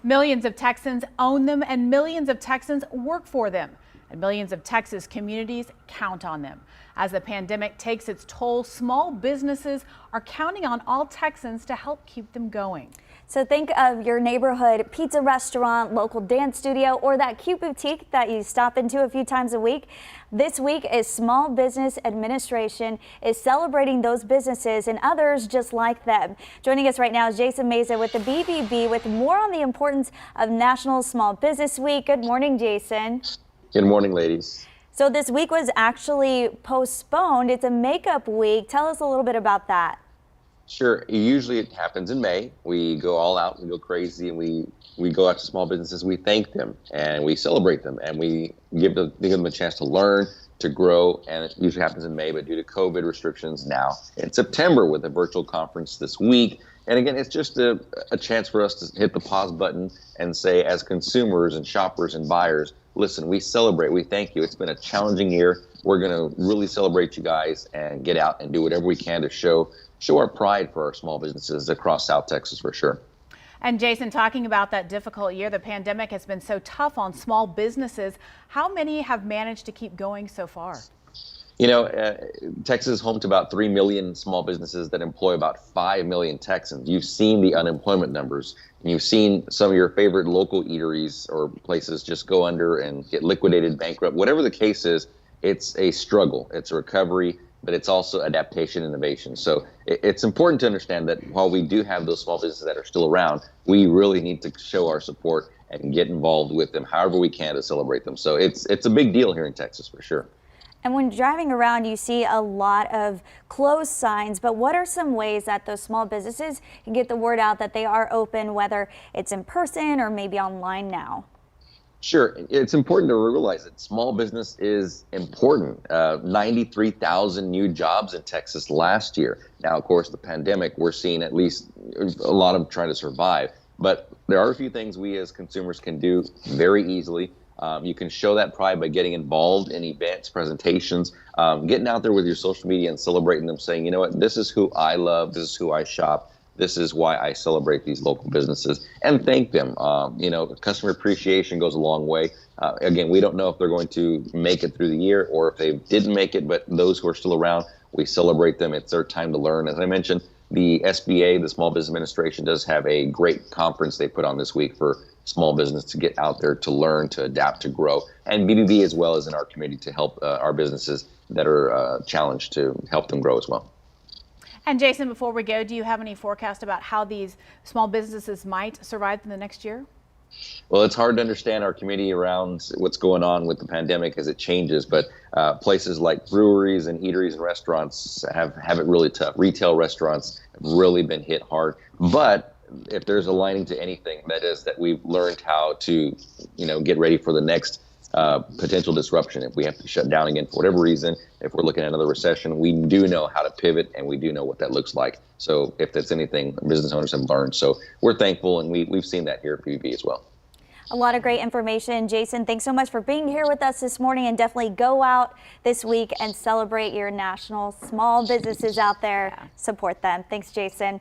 Millions of Texans own them and millions of Texans work for them. And millions of Texas communities count on them. As the pandemic takes its toll, small businesses are counting on all Texans to help keep them going. So think of your neighborhood pizza restaurant, local dance studio, or that cute boutique that you stop into a few times a week. This week is Small Business Administration is celebrating those businesses and others just like them. Joining us right now is Jason Meza with the BBB with more on the importance of National Small Business Week. Good morning, Jason. Good morning, ladies. So this week was actually postponed. It's a makeup week. Tell us a little bit about that. Sure. Usually it happens in May. We go all out, we go crazy, and we go out to small businesses. We thank them and we celebrate them and we give them a chance to learn, to grow. And it usually happens in May, but due to COVID restrictions now in September with a virtual conference this week. And again, it's just a chance for us to hit the pause button and say, as consumers and shoppers and buyers, listen, we celebrate, we thank you. It's been a challenging year. We're going to really celebrate you guys and get out and do whatever we can to show our pride for our small businesses across South Texas for sure. And Jason, talking about that difficult year, the pandemic has been so tough on small businesses. How many have managed to keep going so far? You know, Texas is home to about 3 million small businesses that employ about 5 million Texans. You've seen the unemployment numbers, and you've seen some of your favorite local eateries or places just go under and get liquidated, bankrupt. Whatever the case is, it's a struggle. It's a recovery, but it's also adaptation, innovation. So it's important to understand that while we do have those small businesses that are still around, we really need to show our support and get involved with them however we can to celebrate them. So it's a big deal here in Texas for sure. And when driving around, you see a lot of closed signs, but what are some ways that those small businesses can get the word out that they are open, whether it's in person or maybe online now? Sure. It's important to realize that small business is important. 93,000 new jobs in Texas last year. Now, of course, the pandemic, we're seeing at least a lot of trying to survive. But there are a few things we as consumers can do very easily. You can show that pride by getting involved in events, presentations, getting out there with your social media and celebrating them, saying, you know what, this is who I love, this is who I shop. This is why I celebrate these local businesses and thank them. You know, customer appreciation goes a long way. Again, we don't know if they're going to make it through the year or if they didn't make it, but those who are still around, we celebrate them. It's their time to learn. As I mentioned, the SBA, the Small Business Administration, does have a great conference they put on this week for small business to get out there, to learn, to adapt, to grow. And BBB as well as in our community to help our businesses that are challenged to help them grow as well. And Jason, before we go, do you have any forecast about how these small businesses might survive in the next year? Well, it's hard to understand our community around what's going on with the pandemic as it changes, but places like breweries and eateries and restaurants have it really tough. Retail restaurants have really been hit hard. But if there's a lining to anything, that is that we've learned how to, get ready for the next potential disruption. If we have to shut down again for whatever reason, if we're looking at another recession, we do know how to pivot and we do know what that looks like. So if that's anything, business owners have learned. So we're thankful, and we've seen that here at PBB as well. A lot of great information. Jason, thanks so much for being here with us this morning, and definitely go out this week and celebrate your national small businesses out there. Support them. Thanks, Jason.